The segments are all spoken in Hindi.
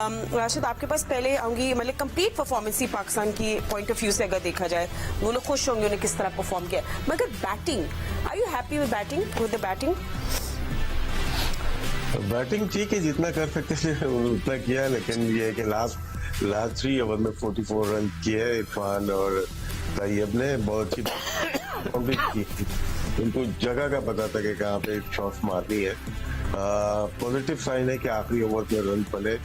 राशिद, आपके पास पहले आऊंगी, मतलब कंप्लीट परफॉर्मेंस ही पाकिस्तान की पॉइंट ऑफ व्यू से अगर देखा जाए, वो लोग खुश होंगे उन्हें किस तरह परफॉर्म किया, मगर batting, are you happy with the batting? Batting ठीक है, जितना कर सकते थे उतना किया, लेकिन ये है कि लास्ट 3 ओवर में 44 रन किए इरफान और तैयब ने। बहुत अच्छी बाउंड्री की, उनको जगह का पता था कि कहाँ पे शॉट मारनी है। पॉजिटिव साइन है कि आखिरी ओवर में रन पड़े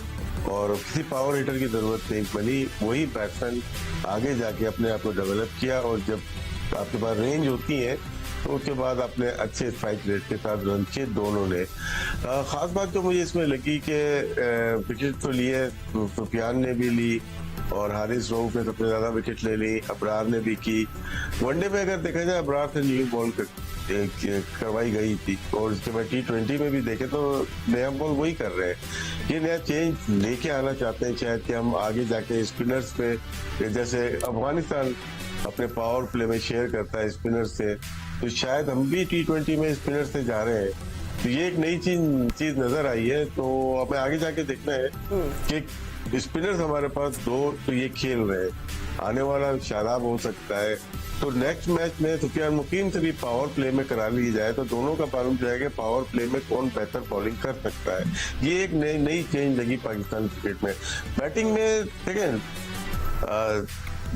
और किसी पावर हिटर की जरूरत नहीं पड़ी। वही बैट्समैन आगे जाके अपने आप को डेवलप किया और जब आपके पास रेंज होती है तो उसके बाद अपने अच्छे स्ट्राइक रेट के साथ रन किए दोनों ने। खास बात तो मुझे इसमें लगी कि विकेट तो लिए, सुफियान ने भी ली और हारिस रऊफ ने सबसे ज्यादा विकेट ले ली, अबरार ने भी की। वनडे में अगर देखा जाए अबरार से न्यू बॉल करवाई गई थी और उसके बाद T20 में भी देखे तो नया बॉल वही कर रहे हैं। ये नया चेंज लेके आना चाहते हैं शायद कि हम आगे जाके स्पिनर्स पे, जैसे अफगानिस्तान अपने पावर प्ले में शेयर करता है स्पिनर से, तो शायद हम भी T20 में स्पिनर से जा रहे हैं। तो ये एक नई चीज नजर आई है। तो हमें आगे जाके देखना है कि स्पिनर्स हमारे पास दो तो ये खेल रहे हैं, आने वाला शादाब हो सकता है। तो नेक्स्ट मैच में सुफियान मुकीम से भी पावर प्ले में करा ली जाए तो दोनों का मालूम जाएगा पावर प्ले में कौन बेहतर बॉलिंग कर सकता है। ये एक नई चेंज लगी पाकिस्तान क्रिकेट में। बैटिंग में देखें,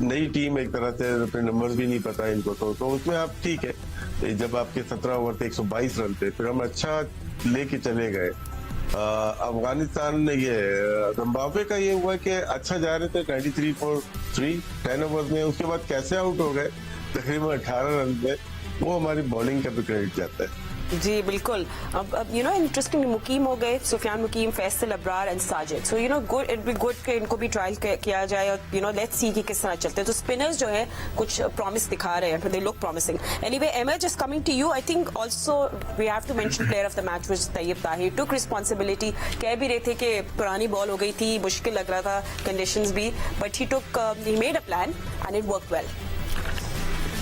नई टीम एक तरह से अपने नंबर्स भी नहीं पता इनको, तो उसमें आप ठीक है, जब आपके 17 ओवर थे 122 रन थे, फिर हम अच्छा लेके चले गए। अफगानिस्तान ने ये जिम्बाब्वे का ये हुआ कि अच्छा जा रहे थे 93 for 3 10 ओवर में, उसके बाद कैसे आउट हो गए तकरीबन 18 रन पे, वो हमारी बॉलिंग का भी क्रेडिट जाता है। जी बिल्कुल। अब यू नो इंटरेस्टिंग, मुकीम हो गए, Sufiyan Muqeem, Faisal, Abrar and Sajid. So you know good, it be good कि इनको भी ट्रायल किया जाए और यू नो लेट्स सी कि किस तरह चलते हैं। तो स्पिनर्स जो है कुछ प्रॉमिस दिखा रहे हैं, they look promising. Anyway, Aamer just coming to you, I think also we have to mention player of the match which Tayyab Tahir took responsibility. कह भी रहे थे कि पुरानी बॉल हो गई थी, मुश्किल लग रहा था कंडीशंस भी, but he made a plan and it worked well.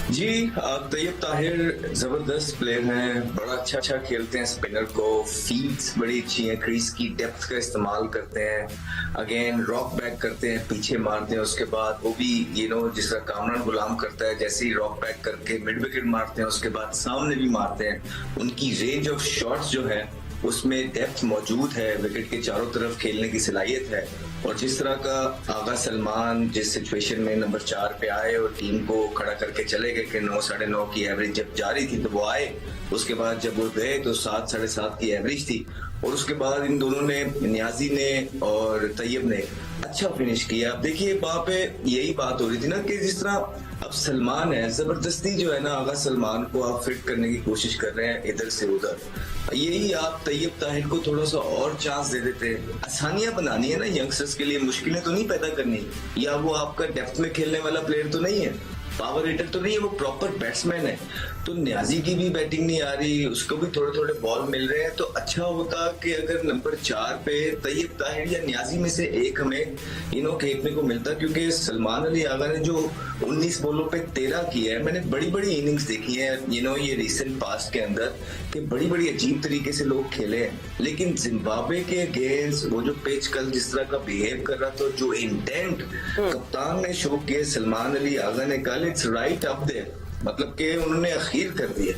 जी, तैयब ताहिर जबरदस्त प्लेयर हैं, बड़ा अच्छा खेलते हैं स्पिनर को, फील्ड्स बड़ी अच्छी हैं, क्रीज की डेप्थ का इस्तेमाल करते हैं, अगेन रॉक बैक करते हैं, पीछे मारते हैं, उसके बाद वो भी जिस तरह कामरान गुलाम करता है, जैसे ही रॉक बैक करके मिड विकेट मारते हैं, उसके बाद सामने भी मारते हैं। उनकी रेंज ऑफ शॉट्स जो है उसमें डेप्थ मौजूद है, विकेट के चारों तरफ खेलने की सलाहियत है। और जिस तरह का आगा सलमान जिस सिचुएशन में नंबर 4 पे आए और टीम को खड़ा करके चले गए कि 9 साढ़े 9 की एवरेज जब जा रही थी तो वो आए, उसके बाद जब वो गए तो 7 साढ़े 7 की एवरेज थी, और उसके बाद इन दोनों ने, नियाजी ने और तैयब ने अच्छा फिनिश किया। अब देखिए वहां पे यही बात हो रही थी ना कि जिस तरह अब सलमान है, जबरदस्ती जो है ना आगा सलमान को आप फिट करने की कोशिश कर रहे हैं इधर से उधर, यही आप तैयब ताहिर को थोड़ा सा और चांस दे देते। आसानियां बनानी है ना यंगस्टर्स के लिए, मुश्किलें तो नहीं पैदा करनी। या वो आपका डेप्थ में खेलने वाला प्लेयर तो नहीं है, पावर हिटर तो नहीं है, वो प्रॉपर बैट्समैन है। तो न्याजी की भी बैटिंग नहीं आ रही, उसको भी थोड़े थोड़े बॉल मिल रहे हैं, तो अच्छा होता कि अगर नंबर 4 पे तैयब ताहिर या न्याजी में से एक हमें खेलने को मिलता, क्योंकि सलमान अली आगा ने जो 19 बॉलों पे 13 किया है, मैंने बड़ी बड़ी इनिंग्स देखी है ये रिसेंट पास्ट के अंदर कि बड़ी बड़ी अजीब तरीके से लोग खेले हैं, लेकिन जिम्बाब्वे के अगेंस्ट वो जो पिच कल जिस तरह का बिहेव कर रहा था, जो इंटेंट कप्तान ने शो किया सलमान अली आगा ने कल, इट्स राइट अप देयर, मतलब कि उन्होंने अखीर कर दिया।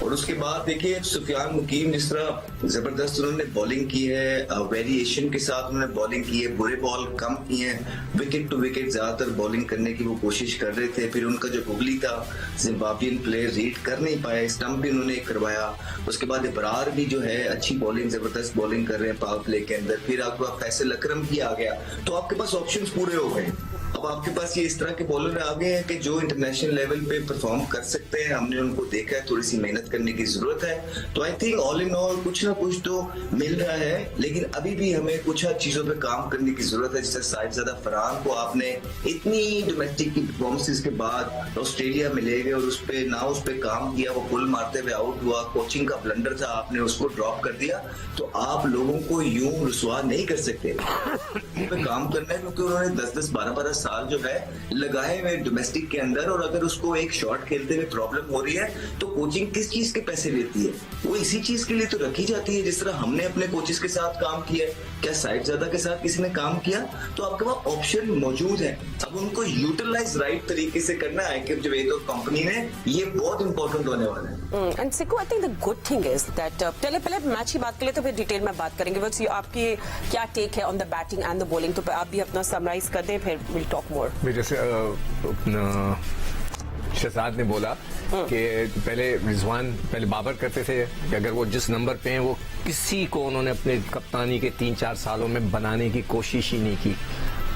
और उसके बाद देखिए सुफियान मुकीम जिस तरह जबरदस्त उन्होंने बॉलिंग की है, वेरिएशन के साथ उन्होंने बॉलिंग की है, बुरे बॉल कम किए हैं, विकेट टू विकेट ज्यादातर बॉलिंग करने की वो कोशिश कर रहे थे। फिर उनका जो गुगली था जिम्बाब्वियन प्लेयर रीड कर नहीं पाए, स्टंप भी उन्होंने करवाया। उसके बाद इब्रार भी जो है अच्छी बॉलिंग, जबरदस्त बॉलिंग कर रहे हैं पावर प्ले के अंदर। फिर आपका फैसल अकरम भी आ गया, तो आपके पास ऑप्शंस पूरे हो गए। अब आपके पास ये इस तरह के बॉलर आ गए हैं कि जो इंटरनेशनल लेवल पे परफॉर्म कर सकते हैं, हमने उनको देखा है, थोड़ी सी मेहनत करने की जरूरत है। तो I think all in all कुछ ना कुछ तो मिल रहा है, लेकिन अभी भी हमें कुछ चीजों पे काम करने की जरूरत है। जैसे साहिबजादा फरहान को आपने इतनी डोमेस्टिक की परफॉर्मेंसेस के बाद ऑस्ट्रेलिया में ले गए और उस पे काम किया, वो पुल मारते हुए आउट हुआ, कोचिंग का ब्लंडर था, आपने उसको ड्रॉप कर दिया। तो आप लोगों को यूं रुसवा नहीं कर सकते, पे काम करना है, क्योंकि उन्होंने 10-10 12-12 साल जो है लगाए हुए डोमेस्टिक के अंदर, और अगर उसको एक शॉट खेलते हुए प्रॉब्लम हो रही है तो कोचिंग किस चीज के पैसे लेती है? वो इसी चीज के लिए तो रखी जाती है जिस तरह हमने अपने कोचेस के साथ काम किया है। क्या साहिबजादा के साथ किसी ने काम किया? तो आपके पास ऑप्शन मौजूद है, अब उनको यूटिलाइज राइट तरीके से करना है कि जब एक कंपनी ने, ये बहुत इंपॉर्टेंट होने वाला है। And सिको, I think the good thing is that पहले मैच की बात करें तो फिर डिटेल में बात करेंगे, बस आपकी क्या टेक है on the batting and the bowling, तो आप भी अपना समराइज कर दें, फिर विल टॉक मोर। जैसे शहजाद ने बोला कि पहले रिजवान पहले बाबर करते थे कि अगर वो जिस नंबर पे हैं वो किसी को उन्होंने अपने कप्तानी के 3-4 सालों में बनाने की कोशिश ही नहीं की।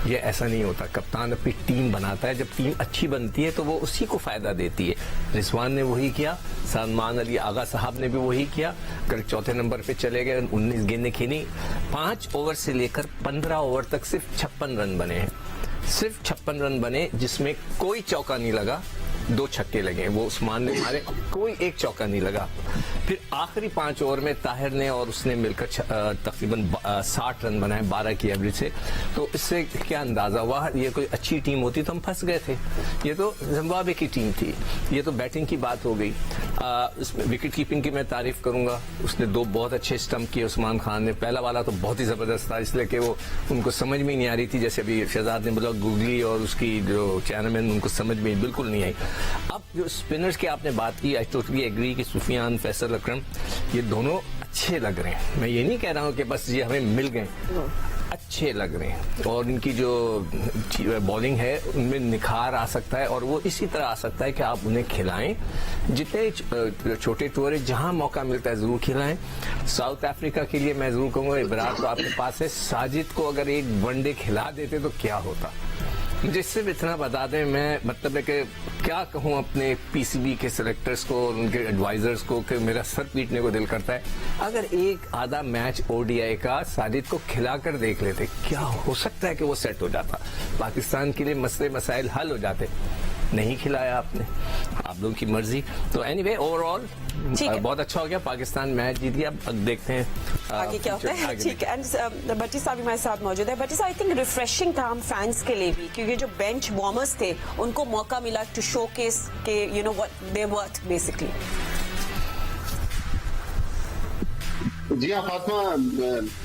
ये ऐसा नहीं होता, कप्तान अपनी टीम बनाता है, जब टीम अच्छी बनती है तो वो उसी को फायदा देती है। रिजवान ने वही किया, सलमान अली आगा साहब ने भी वही किया। कल चौथे नंबर पे चले गए, 19 गेंदें खेली, 5 ओवर से लेकर 15 ओवर तक सिर्फ 56 रन बने हैं, सिर्फ 56 रन बने, जिसमें कोई चौका नहीं लगा, 2 छक्के लगे, वो उस्मान ने मारे, कोई एक चौका नहीं लगा। फिर आखिरी 5 ओवर में ताहिर ने और उसने मिलकर तकरीबन 60 रन बनाए 12 की एवरेज से। तो इससे क्या अंदाजा हुआ, ये कोई अच्छी टीम होती तो हम फंस गए थे। ये तो जिम्बाब्वे की टीम थी। ये तो बैटिंग की बात हो गई। इसमें विकेट कीपिंग की मैं तारीफ करूंगा, उसने 2 बहुत अच्छे स्टंप किए उस्मान खान ने। पहला वाला तो बहुत ही जबरदस्त था, इसलिए कि वो उनको समझ में नहीं आ रही थी, जैसे अभी शहजाद ने बोला गूगली और उसकी जो चैनलमैन, उनको समझ में बिल्कुल नहीं आई। अब जो स्पिनर्स की आपने बात की, आई टोटली एग्री कि सुफियान, फैसल अकरम, ये दोनों अच्छे लग रहे हैं। मैं ये नहीं कह रहा हूं कि बस ये हमें मिल गए, अच्छे लग रहे हैं, और इनकी जो बॉलिंग है उनमें निखार आ सकता है, और वो इसी तरह आ सकता है कि आप उन्हें खिलाएं, जितने छोटे टूर है जहां मौका मिलता है जरूर खिलाएं। साउथ अफ्रीका के लिए मैं जरूर कहूंगा, इब्रार तो आपके पास है, साजिद को अगर एक वनडे खिला देते तो क्या होता। मुझे इससे भी इतना बता दें, मैं मतलब है कि क्या कहूं अपने पीसीबी के सिलेक्टर्स को और उनके एडवाइजर्स को, कि मेरा सर पीटने को दिल करता है। अगर एक आधा मैच ओडीआई का साजिद को खिलाकर देख लेते, क्या हो सकता है कि वो सेट हो जाता, पाकिस्तान के लिए मसले मसाइल हल हो जाते। नहीं खिलाया आपने, आप लोगों की मर्जी। तो एनीवे ओवरऑल बहुत अच्छा हो गया, पाकिस्तान मैच जीत गया। अब देखते हैं आगे क्या होता है। ठीक है, एंड भट्टी साहब भी हमारे साथ मौजूद है। भट्टी साहब, आई थिंक रिफ्रेशिंग था हम फैंस के लिए भी, क्योंकि जो बेंच वार्मर्स थे उनको मौका मिला टू शोकेस के you know what they worth basically. जी हाँ फातिमा,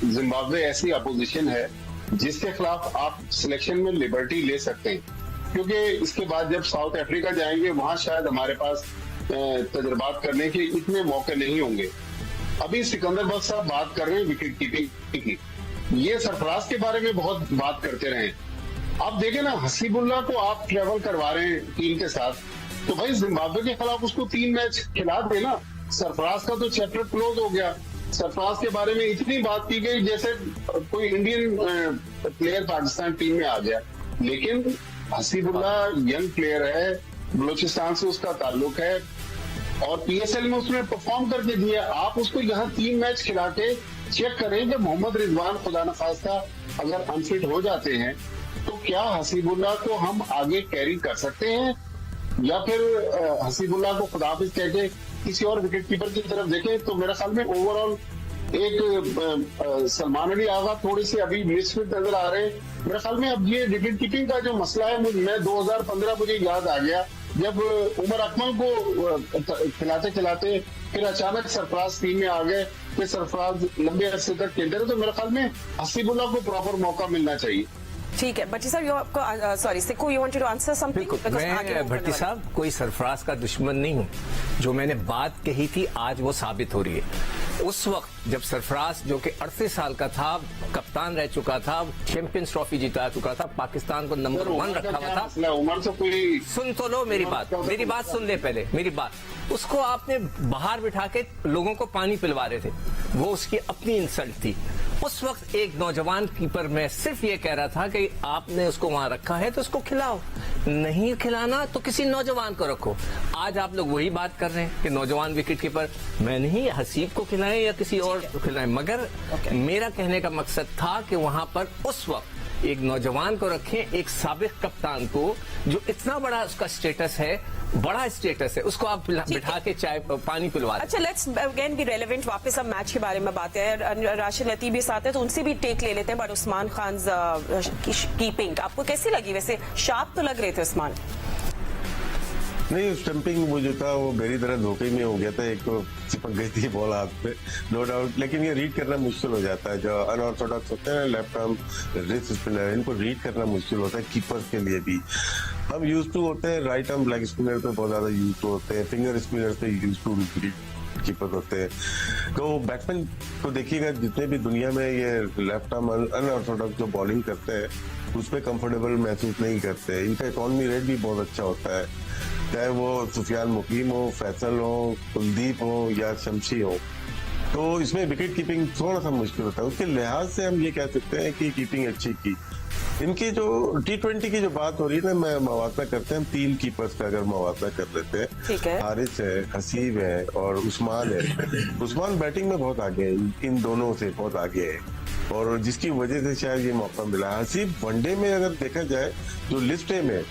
जिम्बाब्वे ऐसी अपोजिशन है जिसके खिलाफ आप सिलेक्शन में लिबर्टी ले सकते हैं, क्योंकि इसके बाद जब साउथ अफ्रीका जाएंगे वहां शायद हमारे पास तजुर्बात करने के इतने मौके नहीं होंगे। अभी सिकंदर बख्श साहब बात कर रहे हैं विकेट कीपिंग की, ये सरफराज के बारे में बहुत बात करते रहे। अब देखें ना, हसीबुल्लाह को आप ट्रेवल करवा रहे हैं टीम के साथ, तो भाई जिम्बाब्वे के खिलाफ उसको 3 मैच खिला देना। सरफराज का तो चैप्टर क्लोज हो गया। सरफराज के बारे में इतनी बात की गई जैसे कोई इंडियन प्लेयर पाकिस्तान टीम में आ गया, लेकिन हसीबुल्लाह यंग प्लेयर है, बलूचिस्तान से उसका ताल्लुक है और पीएसएल में उसने परफॉर्म करके दिया। आप उसको यहाँ 3 मैच खिला के चेक करें कि मोहम्मद रिजवान खुदा न खास्ता अगर अनफिट हो जाते हैं तो क्या हसीबुल्लाह को हम आगे कैरी कर सकते हैं, या फिर हसीबुल्लाह को खुदाफिज कह के किसी और विकेट कीपर की तरफ देखें। तो मेरे ख्याल में ओवरऑल एक सलमान अली आगा थोड़ी सी अभी मिसफिट नजर आ रहे हैं। मेरे ख्याल में अब ये विकेट कीपिंग का जो मसला है, मैं 2015 मुझे याद आ गया जब उमर अकमल को खिलाते खिलाते फिर अचानक सरफराज टीम में आ गए, फिर सरफराज लंबे अरसे तक खेलते रहे। तो मेरे ख्याल में हसीबुल्लाह को प्रॉपर मौका मिलना चाहिए। ठीक है भट्टी साहब, आपको sorry Sikku, you wanted to answer something? मैं भट्टी साहब कोई सरफराज का दुश्मन नहीं हूं, जो मैंने बात कही थी आज वो साबित हो रही है। उस वक्त जब सरफराज जो कि 38 साल का था, कप्तान रह चुका था, चैंपियंस ट्रॉफी जिता चुका था, पाकिस्तान को नंबर 1 रखा हुआ था। उमर से कोई सुन तो लो मेरी बात सुन ले पहले मेरी बात। उसको आपने बाहर बिठा के लोगों को पानी पिलवा रहे थे, वो उसकी अपनी इंसल्ट थी। उस वक्त एक नौजवान कीपर, मैं सिर्फ ये कह रहा था कि आपने उसको वहां रखा है तो उसको खिलाओ, नहीं खिलाना तो किसी नौजवान को रखो। आज आप लोग वही बात कर रहे हैं कि नौजवान विकेट कीपर, मैं नहीं हसीब को खिलाएं या किसी और को खिलाएं, मगर मेरा कहने का मकसद था कि वहां पर उस वक्त एक नौजवान को रखें, एक साबिक कप्तान को जो इतना बड़ा उसका स्टेटस है, बड़ा स्टेटस है, उसको आप बिठा के चाय पानी पिलवा। अच्छा, लेट्स अगेन बी रेलेवेंट, वापस हम मैच के बारे में बात है। राशिद लतीफ भी साथ है तो उनसे भी टेक ले लेते हैं। बट उस्मान खान कीपिंग आपको कैसी लगी? वैसे शार्प तो लग रहे थे उस्मान। नहीं, स्टंपिंग वो जो था वो मेरी तरह धोखे में हो गया था। एक तो चिपक गई थी बॉल हाथ पे, नो डाउट, लेकिन ये रीड करना मुश्किल हो जाता है। जो अनऑर्थोडॉक्स होते हैं लेफ्ट आर्म रिस्ट स्पिनर, इनको रीड करना मुश्किल होता है कीपर्स के लिए भी। हम यूज टू होते हैं राइट आर्म लेग स्पिनर पे बहुत ज्यादा यूज टू होते हैं, फिंगर स्पिनर पे यूज टू कीपर होते हैं। तो बैट्समैन को देखिएगा, जितने भी दुनिया में ये लेफ्ट आर्म अनऑर्थोडॉक्स जो बॉलिंग करते हैं उसमें कंफर्टेबल महसूस नहीं करते। इनका इकॉनमी रेट भी बहुत अच्छा होता है, चाहे वो सुफियान मुकीम हो, फैसल हो, कुलदीप हो या शमशी हो। तो इसमें विकेट कीपिंग थोड़ा सा मुश्किल होता है। उसके लिहाज से हम ये कह सकते हैं कि कीपिंग अच्छी की। इनकी जो T20 की जो बात हो रही है ना, मैं मवाजना करते हैं 3 कीपर्स का अगर मवाजना कर लेते हैं। ठीक है। हारिस है, हसीब है और उस्मान है। उस्मान बैटिंग में बहुत आगे है, इन दोनों से बहुत आगे है और जिसकी वजह से शायद ये मौका मिला। हसीब वनडे में अगर देखा जाए जो लिस्ट है में,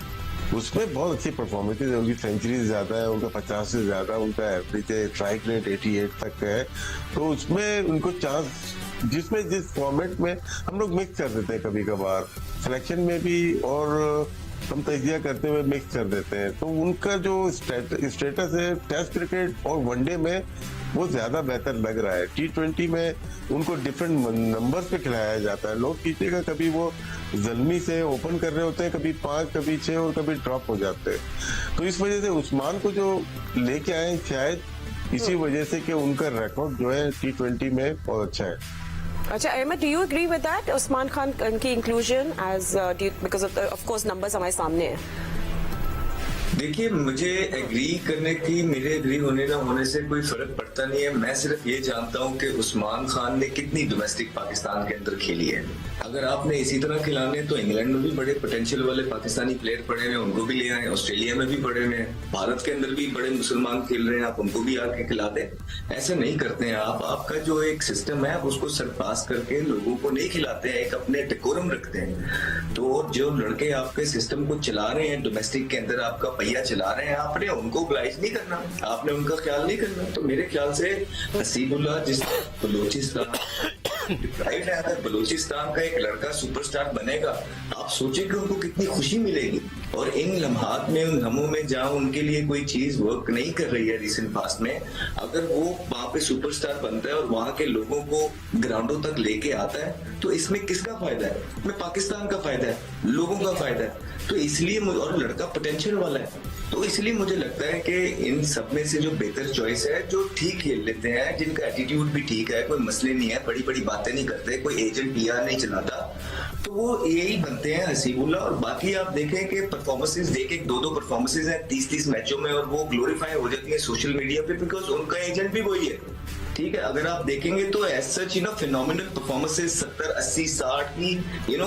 उसमें बहुत अच्छी परफॉर्मेंस है। उनकी सेंचुरी ज्यादा है, उनका 50 से ज्यादा उनका एवरेज है, स्ट्राइक रेट 88 तक है। तो उसमें उनको चांस, जिसमें जिस फॉर्मेट में हम लोग मिक्स कर देते हैं कभी कभार सिलेक्शन में भी, और हम तजिया करते हुए मिक्स कर देते हैं। तो उनका जो स्टेटस है टेस्ट क्रिकेट और वनडे में वो ज्यादा बेहतर लग रहा है। T20 में उनको डिफरेंट नंबर्स पे खिलाया जाता है। लोग कीजिएगा कभी वो जल्मी से ओपन कर रहे होते हैं, कभी 5 कभी 6 और कभी ड्रॉप हो जाते हैं। तो इस वजह से उस्मान को जो लेके आए शायद इसी वजह से कि उनका रिकॉर्ड जो है T20 में बहुत अच्छा है। अच्छा Ahmed, do you agree with that Usman Khan की inclusion as because of course numbers हमारे सामने हैं? देखिए, मुझे एग्री करने की, मेरे एग्री होने ना होने से कोई फर्क पड़ता नहीं है। मैं सिर्फ ये जानता हूं कि उस्मान खान ने कितनी डोमेस्टिक पाकिस्तान के अंदर खेली है। अगर आपने इसी तरह खिलाने तो इंग्लैंड में भी बड़े पोटेंशियल वाले पाकिस्तानी प्लेयर पड़े हैं, उनको भी ले आए। ऑस्ट्रेलिया में भी पड़े हुए हैं, भारत के अंदर भी बड़े मुसलमान खेल रहे हैं, आप उनको भी आके खिला दें। ऐसे नहीं करते हैं आप। आपका जो एक सिस्टम है आप उसको सरपास करके लोगों को नहीं खिलाते हैं, एक अपने डेकोरम रखते हैं। तो जो लड़के आपके सिस्टम को चला रहे हैं, डोमेस्टिक के अंदर आपका पहिया चला रहे हैं, आपने उनको ओब्लाइज नहीं करना, आपने उनका ख्याल नहीं करना। तो मेरे ख्याल से हसीबुल्लाह, जिस बलूचिस्तान राइट है, अगर बलूचिस्तान का एक लड़का सुपरस्टार बनेगा, आप सोचिए कि उनको कितनी खुशी मिलेगी। और इन लम्हात में, उन लम्हों में जहां उनके लिए कोई चीज वर्क नहीं कर रही है रिसेंट पास्ट में, अगर वो वहां पे सुपरस्टार बनता है और वहां के लोगों को ग्राउंडों तक लेके आता है, तो इसमें किसका फायदा है? इसमें पाकिस्तान का फायदा है, लोगों का फायदा है। तो इसलिए, और लड़का पोटेंशियल वाला है, तो इसलिए मुझे लगता है कि इन सब में से जो बेहतर चॉइस है, जो ठीक खेल लेते हैं, जिनका एटीट्यूड भी ठीक है, कोई मसले नहीं है, बड़ी बड़ी बातें नहीं करते, कोई एजेंट PR नहीं चलाता, तो वो यही बनते हैं हसीबुल्लाह। और बाकी आप देखें कि परफॉर्मेंसेस देखें, 2-2 परफॉर्मेंसेस हैं 30-30 मैचों में, और वो ग्लोरीफाई हो जाती है सोशल मीडिया पे, बिकॉज उनका एजेंट भी वही है। ठीक है, अगर आप देखेंगे तो एज सच फिनोमिनल परफॉर्मेंसेस 70, 80, 60 की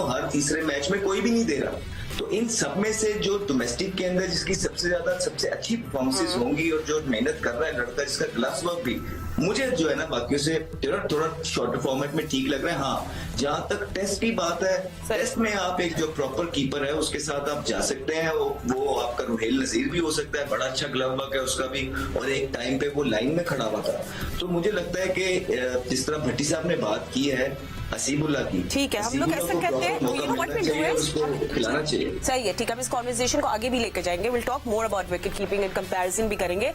हर तीसरे मैच में कोई भी नहीं दे रहा। तो इन सब में से जो डोमेस्टिक के अंदर जिसकी सबसे ज्यादा, सबसे अच्छी परफॉर्मेंसेस होंगी और जो मेहनत कर रहा है लड़का, जिसका ग्लव्स वर्क भी मुझे जो है ना बाकियों से थोड़ा शॉर्टर फॉर्मेट में ठीक लग रहा है। हाँ, जहां तक टेस्ट की बात है, टेस्ट में आप एक जो प्रॉपर कीपर है उसके साथ आप जा सकते हैं। वो आपका रुहेल नजीर भी हो सकता है, बड़ा अच्छा ग्लव वर्क है उसका भी, और एक टाइम पे वो लाइन में खड़ा हुआ था। तो मुझे लगता है कि जिस तरह भट्टी साहब ने बात की है हसीबुल्लाह की, ठीक है, हम लोग ऐसा करते हैं, उसको खिलाना चाहिए। सही है, ठीक है, हम इस कॉन्वर्सेशन को आगे भी लेकर जाएंगे। Will talk more about wicket keeping and comparison भी करेंगे।